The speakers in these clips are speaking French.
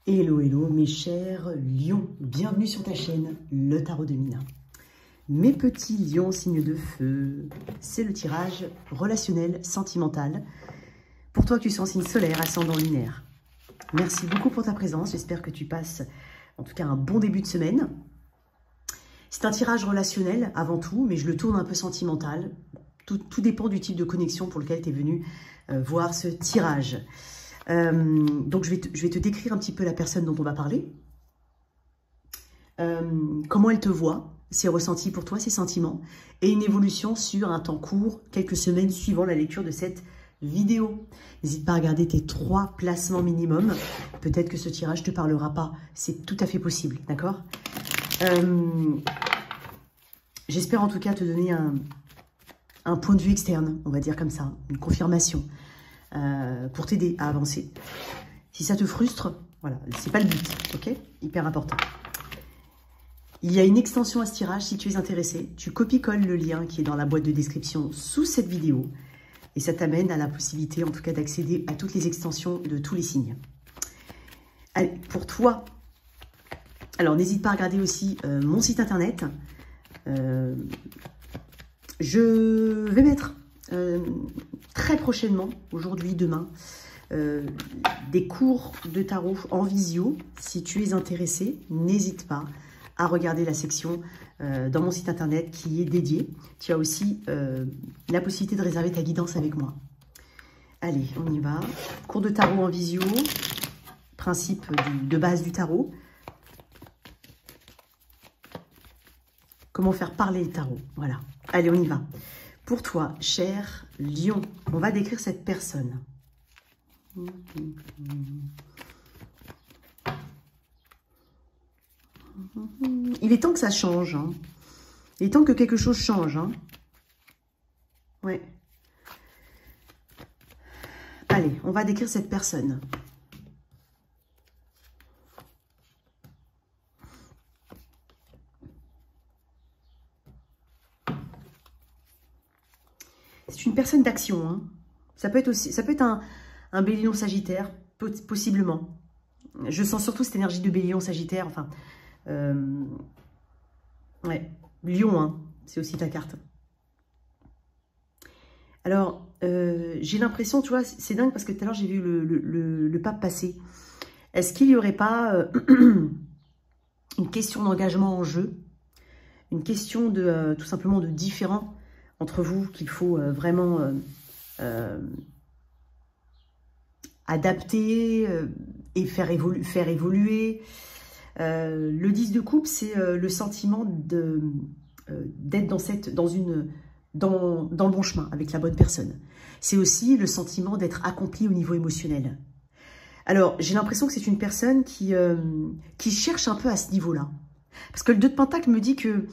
Hello, hello mes chers lions, bienvenue sur ta chaîne, le tarot de Mina. Mes petits lions signes de feu, c'est le tirage relationnel sentimental. Pour toi qui es en signe solaire, ascendant lunaire. Merci beaucoup pour ta présence, j'espère que tu passes en tout cas un bon début de semaine. C'est un tirage relationnel avant tout, mais je le tourne un peu sentimental. Tout dépend du type de connexion pour lequel tu es venu voir ce tirage. Donc je vais te décrire un petit peu la personne dont on va parler, comment elle te voit, ses ressentis pour toi, ses sentiments, et une évolution sur un temps court, quelques semaines suivant la lecture de cette vidéo. N'hésite pas à regarder tes 3 placements minimum, peut-être que ce tirage ne te parlera pas, c'est tout à fait possible, d'accord? J'espère en tout cas te donner un point de vue externe, on va dire comme ça, une confirmation. Pour t'aider à avancer. Si ça te frustre, voilà, c'est pas le but, ok? Hyper important. Il y a une extension à ce tirage, si tu es intéressé, tu copies-colles le lien qui est dans la boîte de description sous cette vidéo et ça t'amène à la possibilité, en tout cas, d'accéder à toutes les extensions de tous les signes. Allez, pour toi, alors n'hésite pas à regarder aussi mon site internet. Je vais mettre très prochainement, aujourd'hui, demain, des cours de tarot en visio. Si tu es intéressé, n'hésite pas à regarder la section dans mon site internet qui est dédiée. Tu as aussi la possibilité de réserver ta guidance avec moi. Allez, on y va. Cours de tarot en visio, principe de base du tarot. Comment faire parler le tarot, voilà. Allez, on y va. Pour toi, cher lion, on va décrire cette personne. Il est temps que ça change. Hein. Il est temps que quelque chose change. Hein. Ouais. Allez, on va décrire cette personne. C'est une personne d'action. Hein. Ça peut être aussi, ça peut être un Bélion Sagittaire, possiblement. Je sens surtout cette énergie de Bélion Sagittaire. Enfin, ouais, Lion, hein, c'est aussi ta carte. Alors, j'ai l'impression, tu vois, c'est dingue parce que tout à l'heure j'ai vu le pape passer. Est-ce qu'il n'y aurait pas une question d'engagement en jeu, une question de tout simplement de différent entre vous qu'il faut vraiment adapter et faire évoluer. Le 10 de coupe, c'est le sentiment d'être dans le bon chemin, avec la bonne personne. C'est aussi le sentiment d'être accompli au niveau émotionnel. Alors, j'ai l'impression que c'est une personne qui cherche un peu à ce niveau-là. Parce que le 2 de Pentacle me dit que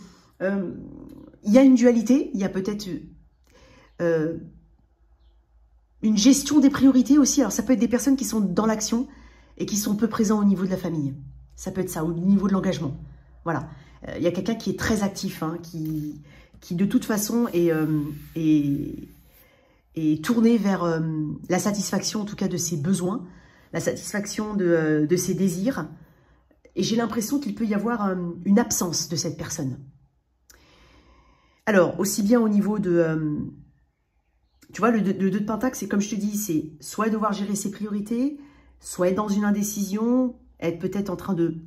il y a une dualité, il y a peut-être une gestion des priorités aussi. Alors, ça peut être des personnes qui sont dans l'action et qui sont peu présents au niveau de la famille. Ça peut être ça, au niveau de l'engagement. Voilà. Il y a quelqu'un qui est très actif, hein, qui de toute façon est tourné vers la satisfaction, en tout cas, de ses besoins, la satisfaction de ses désirs. Et j'ai l'impression qu'il peut y avoir une absence de cette personne. Alors, aussi bien au niveau de... tu vois, le 2 de Pentacle, c'est comme je te dis, c'est soit devoir gérer ses priorités, soit être dans une indécision, être peut-être en train de...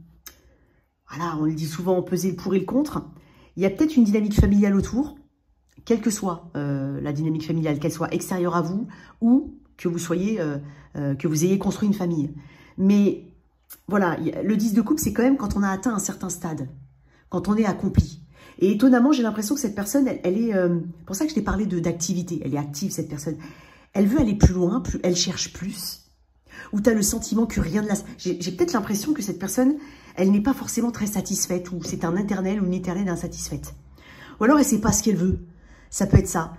Voilà, on le dit souvent, peser le pour et le contre. Il y a peut-être une dynamique familiale autour, quelle que soit la dynamique familiale, qu'elle soit extérieure à vous ou que vous soyez, que vous ayez construit une famille. Mais voilà, le 10 de coupe, c'est quand même quand on a atteint un certain stade, quand on est accompli. Et étonnamment, j'ai l'impression que cette personne, elle est... pour ça que je t'ai parlé d'activité. Elle est active, cette personne. Elle veut aller plus loin, elle cherche plus. Ou tu as le sentiment que rien ne la... J'ai peut-être l'impression que cette personne, elle n'est pas forcément très satisfaite. Ou c'est un éternel ou une éternelle insatisfaite. Ou alors, elle ne sait pas ce qu'elle veut. Ça peut être ça.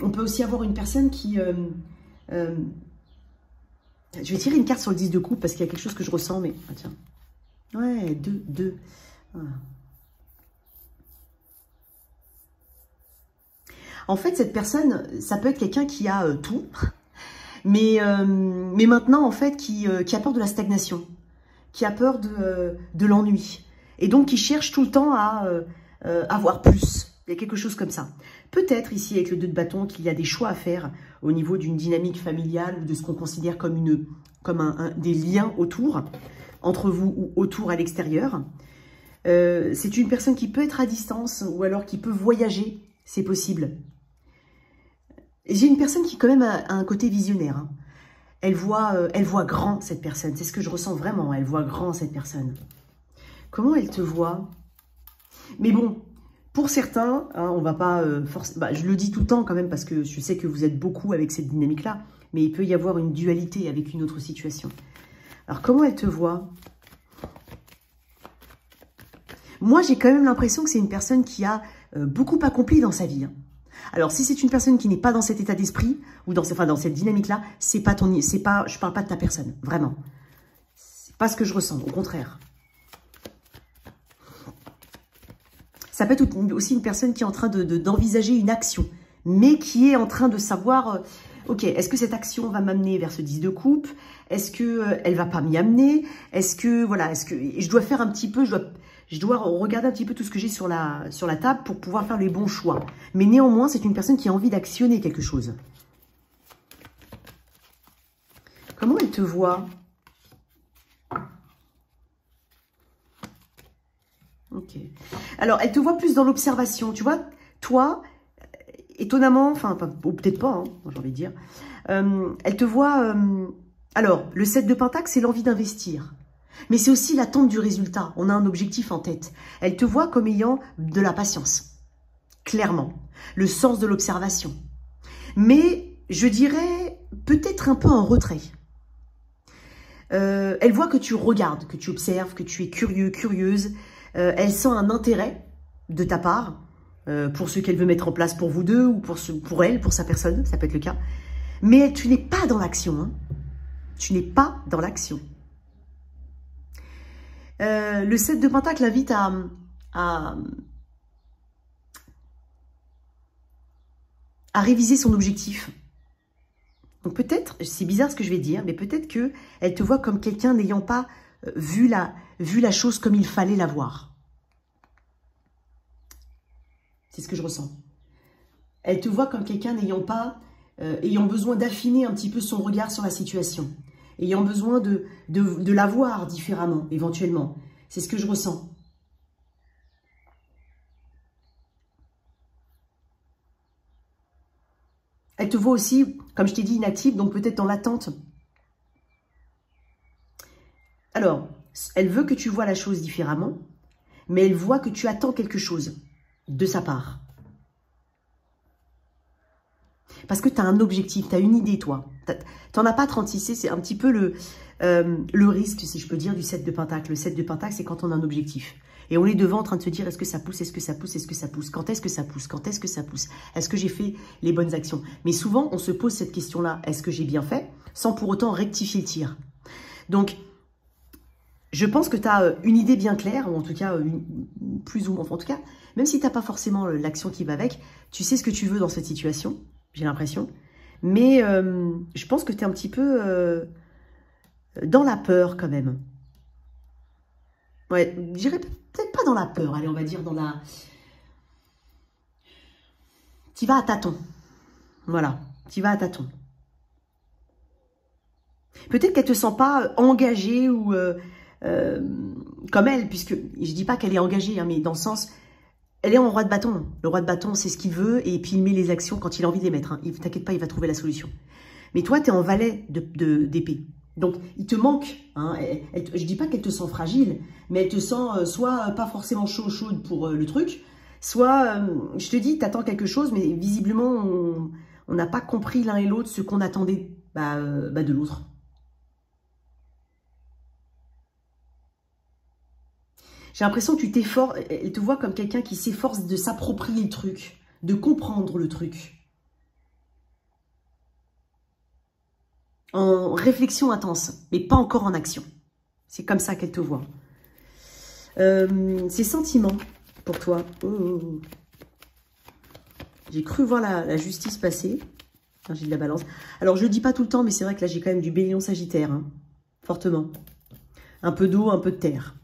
On peut aussi avoir une personne qui... je vais tirer une carte sur le 10 de coupe parce qu'il y a quelque chose que je ressens. Mais ah, tiens. Ouais, 2. Voilà. En fait, cette personne, ça peut être quelqu'un qui a tout, mais maintenant, en fait, qui a peur de la stagnation. qui a peur de l'ennui. Et donc, qui cherche tout le temps à avoir plus. Il y a quelque chose comme ça. Peut-être ici, avec le 2 de bâton, qu'il y a des choix à faire au niveau d'une dynamique familiale ou de ce qu'on considère comme, des liens autour, entre vous ou autour à l'extérieur. C'est une personne qui peut être à distance ou alors qui peut voyager, c'est possible. J'ai une personne qui quand même a un côté visionnaire. Hein. Elle voit grand, cette personne. C'est ce que je ressens vraiment. Elle voit grand, cette personne. Comment elle te voit? Mais bon, pour certains, hein, on va pas forcément... je le dis tout le temps quand même parce que je sais que vous êtes beaucoup avec cette dynamique-là. Mais il peut y avoir une dualité avec une autre situation. Alors, comment elle te voit? Moi, j'ai quand même l'impression que c'est une personne qui a beaucoup accompli dans sa vie. Hein. Alors, si c'est une personne qui n'est pas dans cet état d'esprit ou dans cette dynamique-là, je parle pas de ta personne, vraiment. C'est pas ce que je ressens, au contraire. Ça peut être aussi une personne qui est en train d'envisager une action, mais qui est en train de savoir, ok, est-ce que cette action va m'amener vers ce 10 de coupe? Est-ce que elle va pas m'y amener? Est-ce que, voilà, je dois faire un petit peu, je dois regarder un petit peu tout ce que j'ai sur la table pour pouvoir faire les bons choix. Mais néanmoins, c'est une personne qui a envie d'actionner quelque chose. Comment elle te voit? Ok. Alors, elle te voit plus dans l'observation. Tu vois, toi, étonnamment, enfin, ou peut-être pas, hein, j'ai envie de dire, elle te voit... alors, le 7 de Pentacle, c'est l'envie d'investir. Mais c'est aussi l'attente du résultat. On a un objectif en tête. Elle te voit comme ayant de la patience. Clairement. Le sens de l'observation. Mais, je dirais, peut-être un peu en retrait. Elle voit que tu regardes, que tu observes, que tu es curieux, curieuse. Elle sent un intérêt de ta part pour ce qu'elle veut mettre en place pour vous deux ou pour elle, pour sa personne. Ça peut être le cas. Mais tu n'es pas dans l'action. Hein. Tu n'es pas dans l'action. Le 7 de Pentacle invite à réviser son objectif. Donc peut-être, c'est bizarre ce que je vais dire, mais peut-être qu'elle te voit comme quelqu'un n'ayant pas vu la chose comme il fallait la voir. C'est ce que je ressens. Elle te voit comme quelqu'un ayant besoin d'affiner un petit peu son regard sur la situation. Ayant besoin de la voir différemment, éventuellement. C'est ce que je ressens. Elle te voit aussi, comme je t'ai dit, inactive, donc peut-être dans l'attente. Alors, elle veut que tu vois la chose différemment, mais elle voit que tu attends quelque chose de sa part. Parce que tu as un objectif, tu as une idée, toi. Tu n'en as pas 36, c'est un petit peu le risque, si je peux dire, du 7 de Pentacle. Le 7 de Pentacle, c'est quand on a un objectif. Et on est devant en train de se dire, est-ce que ça pousse, est-ce que ça pousse, est-ce que ça pousse? Quand est-ce que ça pousse? Quand est-ce que ça pousse? Est-ce que j'ai fait les bonnes actions? Mais souvent, on se pose cette question-là, est-ce que j'ai bien fait? Sans pour autant rectifier le tir. Donc, je pense que tu as une idée bien claire, ou en tout cas, plus ou moins, en tout cas, même si tu n'as pas forcément l'action qui va avec, tu sais ce que tu veux dans cette situation, j'ai l'impression. Mais je pense que tu es un petit peu dans la peur quand même. Ouais, je dirais peut-être pas dans la peur, allez, on va dire dans la... Tu vas à tâtons. Voilà, tu vas à tâtons. Peut-être qu'elle ne te sent pas engagée ou comme elle, puisque je dis pas qu'elle est engagée, hein, mais dans le sens, elle est en roi de bâton. Le roi de bâton, c'est ce qu'il veut, et puis il met les actions quand il a envie de les mettre. Hein. T'inquiète pas, il va trouver la solution. Mais toi, tu es en valet d'épée. Donc, il te manque. Hein, je dis pas qu'elle te sent fragile, mais elle te sent soit pas forcément chaude pour le truc, soit, je te dis, tu attends quelque chose, mais visiblement, on n'a pas compris l'un et l'autre ce qu'on attendait de l'autre. J'ai l'impression que tu t'efforces, elle te voit comme quelqu'un qui s'efforce de s'approprier le truc, de comprendre le truc. En réflexion intense, mais pas encore en action. C'est comme ça qu'elle te voit. Ses sentiments pour toi. Oh. J'ai cru voir la justice passer. Enfin, j'ai de la balance. Alors, je ne le dis pas tout le temps, mais c'est vrai que là, j'ai quand même du Bélion Sagittaire. Hein, fortement. Un peu d'eau, un peu de terre.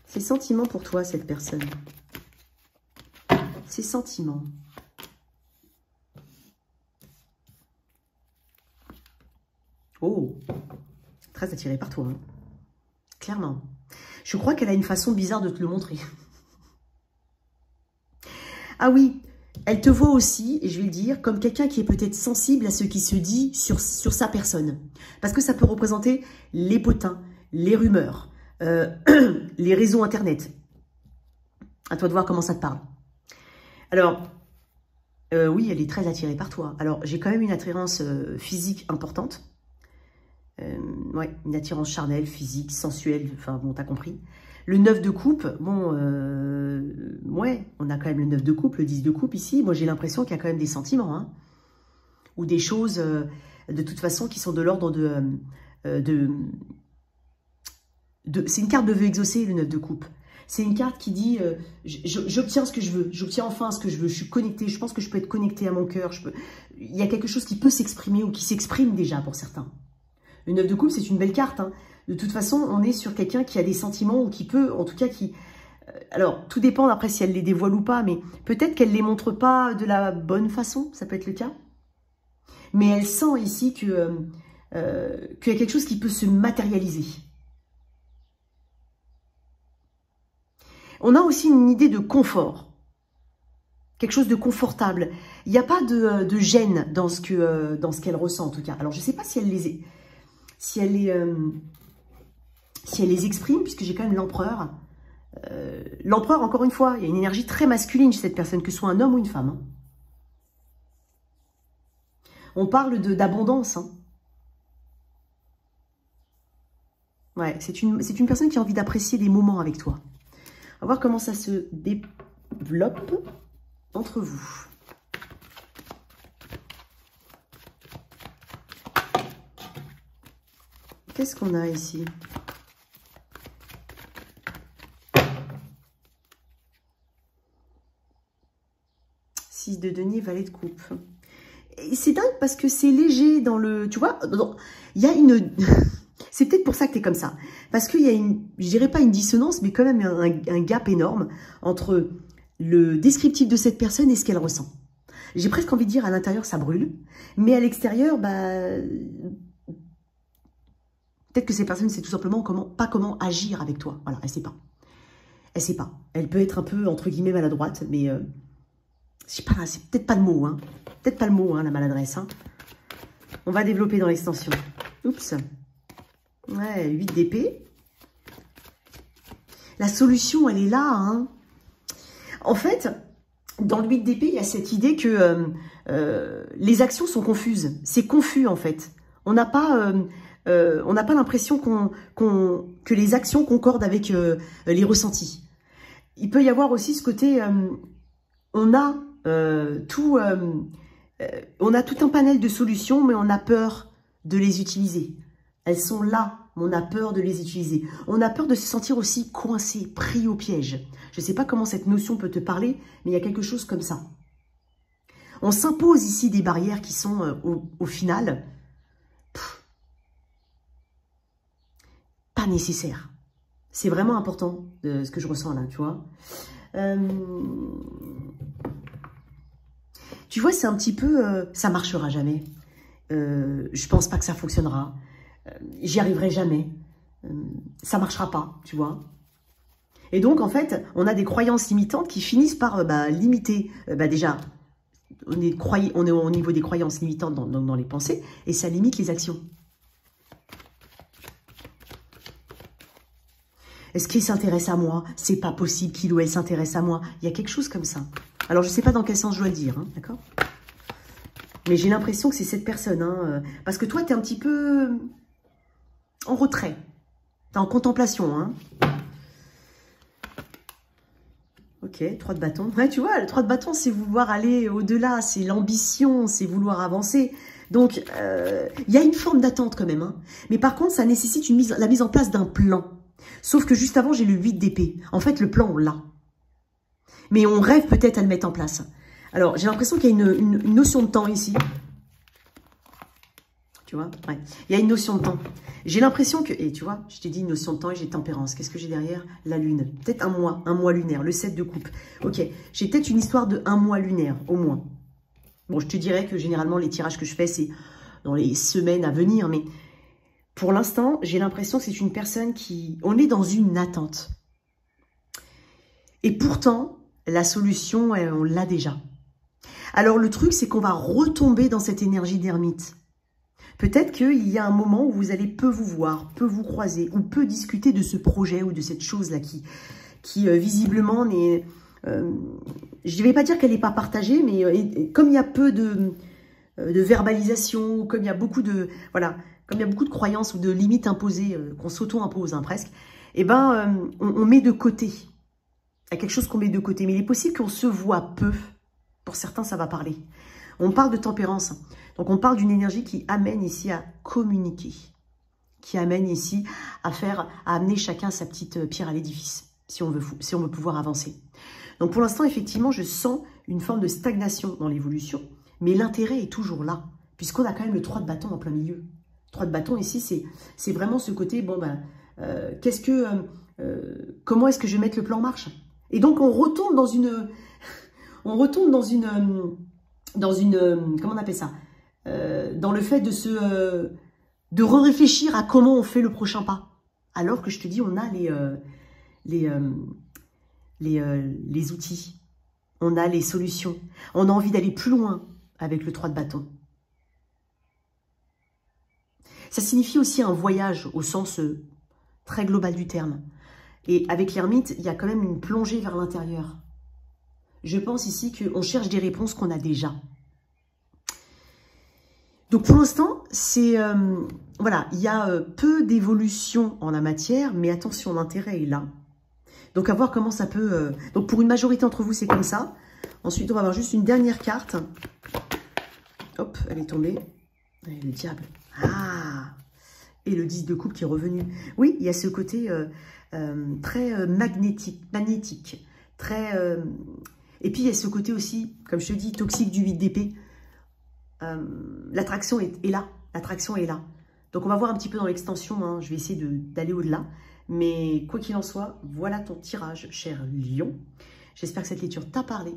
Ses sentiments pour toi, cette personne. Ses sentiments. Oh, très attirée par toi. Hein. Clairement. Je crois qu'elle a une façon bizarre de te le montrer. Ah oui, elle te voit aussi, et je vais le dire, comme quelqu'un qui est peut-être sensible à ce qui se dit sur sa personne. Parce que ça peut représenter les potins, les rumeurs, les réseaux internet. À toi de voir comment ça te parle. Alors, oui, elle est très attirée par toi. Alors, j'ai quand même une attirance physique importante. Ouais, une attirance charnelle, physique, sensuelle, enfin bon, t'as compris. Le 9 de coupe, bon, ouais, on a quand même le 9 de coupe, le 10 de coupe ici. Moi, j'ai l'impression qu'il y a quand même des sentiments, hein, ou des choses, de toute façon, qui sont de l'ordre c'est une carte de vœux exaucés, le 9 de coupe. C'est une carte qui dit, j'obtiens ce que je veux, j'obtiens enfin ce que je veux, je suis connectée, je pense que je peux être connectée à mon cœur, il y a quelque chose qui peut s'exprimer ou qui s'exprime déjà pour certains. Le 9 de coupe, c'est une belle carte. Hein. De toute façon, on est sur quelqu'un qui a des sentiments ou qui peut, en tout cas, qui... alors, tout dépend après si elle les dévoile ou pas, mais peut-être qu'elle ne les montre pas de la bonne façon, ça peut être le cas. Mais elle sent ici qu'il y a quelque chose qui peut se matérialiser. On a aussi une idée de confort. Quelque chose de confortable. Il n'y a pas de gêne dans ce qu'elle ressent, en tout cas. Alors, je ne sais pas si elle les exprime, puisque j'ai quand même l'empereur. L'empereur, encore une fois, il y a une énergie très masculine chez cette personne, que ce soit un homme ou une femme. Hein. On parle d'abondance. Hein. Ouais, c'est une personne qui a envie d'apprécier des moments avec toi. On va voir comment ça se développe entre vous. Qu'est-ce qu'on a ici? Six de denier, valet de coupe. C'est dingue parce que c'est léger dans le... Tu vois, il y a une... C'est peut-être pour ça que tu es comme ça. Parce qu'il y a une... Je dirais pas une dissonance, mais quand même un gap énorme entre le descriptif de cette personne et ce qu'elle ressent. J'ai presque envie de dire à l'intérieur, ça brûle. Mais à l'extérieur, bah... Peut-être que cette personne ne sait tout simplement pas comment agir avec toi. Voilà, elle ne sait pas. Elle ne sait pas. Elle peut être un peu, entre guillemets, maladroite, mais je sais pas, c'est peut-être pas le mot. Hein. Peut-être pas le mot, hein, la maladresse. Hein. On va développer dans l'extension. Oups. Ouais, 8 d'épée. La solution, elle est là. Hein. En fait, dans le 8 d'épée, il y a cette idée que les actions sont confuses. C'est confus, en fait. On n'a pas l'impression que les actions concordent avec les ressentis. Il peut y avoir aussi ce côté, on a tout un panel de solutions, mais on a peur de les utiliser. Elles sont là, mais on a peur de les utiliser. On a peur de se sentir aussi coincé, pris au piège. Je ne sais pas comment cette notion peut te parler, mais il y a quelque chose comme ça. On s'impose ici des barrières qui sont, au final... pas nécessaire. C'est vraiment important de ce que je ressens là, tu vois. Tu vois, c'est un petit peu... ça marchera jamais. Je pense pas que ça fonctionnera. J'y arriverai jamais. Ça marchera pas, tu vois. Et donc, en fait, on a des croyances limitantes qui finissent par limiter. Déjà, on est au niveau des croyances limitantes dans les pensées, et ça limite les actions. Est-ce qu'il s'intéresse à moi? C'est pas possible qu'il ou elle s'intéresse à moi. Il y a quelque chose comme ça. Alors, je ne sais pas dans quel sens je dois le dire, hein, d'accord? Mais j'ai l'impression que c'est cette personne. Hein, parce que toi, tu es un petit peu en retrait. Tu es en contemplation. Hein. Ok, 3 de bâton. Ouais, tu vois, le 3 de bâton, c'est vouloir aller au-delà. C'est l'ambition, c'est vouloir avancer. Donc, il y a une forme d'attente quand même. Hein. Mais par contre, ça nécessite la mise en place d'un plan. Sauf que juste avant, j'ai le 8 d'épée. En fait, le plan, on l'a. Mais on rêve peut-être à le mettre en place. Alors, j'ai l'impression qu'il y a une notion de temps ici. Tu vois, ouais. Il y a une notion de temps. J'ai l'impression que, et tu vois, je t'ai dit notion de temps et j'ai tempérance. Qu'est-ce que j'ai derrière? La lune. Peut-être un mois lunaire, le 7 de coupe. Ok, j'ai peut-être une histoire de 1 mois lunaire, au moins. Bon, je te dirais que généralement, les tirages que je fais, c'est dans les semaines à venir. Mais pour l'instant, j'ai l'impression que c'est une personne qui... On est dans une attente. Et pourtant, la solution, on l'a déjà. Alors, le truc, c'est qu'on va retomber dans cette énergie d'ermite. Peut-être qu'il y a un moment où vous allez peu vous voir, peu vous croiser, ou peu discuter de ce projet ou de cette chose-là qui visiblement n'est... je ne vais pas dire qu'elle n'est pas partagée, mais comme il y a peu de verbalisation, comme il y a beaucoup de... Voilà, comme il y a beaucoup de croyances ou de limites imposées, qu'on s'auto-impose hein, presque, eh ben, on met de côté. Il y a quelque chose qu'on met de côté. Mais il est possible qu'on se voit peu. Pour certains, ça va parler. On parle de tempérance. Donc, on parle d'une énergie qui amène ici à communiquer. Qui amène ici à amener chacun sa petite pierre à l'édifice. Si on veut pouvoir avancer. Donc, pour l'instant, effectivement, je sens une forme de stagnation dans l'évolution. Mais l'intérêt est toujours là. Puisqu'on a quand même le 3 de bâton en plein milieu. Le 3 de bâton, ici, c'est vraiment ce côté, bon, ben, comment est-ce que je vais mettre le plan en marche? Et donc, on retombe dans une... comment on appelle ça? Dans le fait de réfléchir à comment on fait le prochain pas. Alors que je te dis, on a les outils. On a les solutions. On a envie d'aller plus loin avec le 3 de bâton. Ça signifie aussi un voyage au sens très global du terme. Et avec l'ermite, il y a quand même une plongée vers l'intérieur. Je pense ici qu'on cherche des réponses qu'on a déjà. Donc pour l'instant, c'est voilà, il y a peu d'évolution en la matière, mais attention, l'intérêt est là. Donc à voir comment ça peut... Donc pour une majorité d'entre vous, c'est comme ça. Ensuite, on va avoir juste une dernière carte. Hop, elle est tombée. Et le diable. Ah! Et le 10 de coupe qui est revenu. Oui, il y a ce côté très magnétique. Très... Et puis, il y a ce côté aussi, comme je te dis, toxique du 8 d'épée. L'attraction est là. L'attraction est là. Donc, on va voir un petit peu dans l'extension. Hein. Je vais essayer d'aller au-delà. Mais quoi qu'il en soit, voilà ton tirage, cher Lion. J'espère que cette lecture t'a parlé.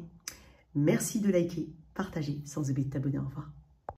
Merci de liker, partager, sans oublier de t'abonner. Au revoir.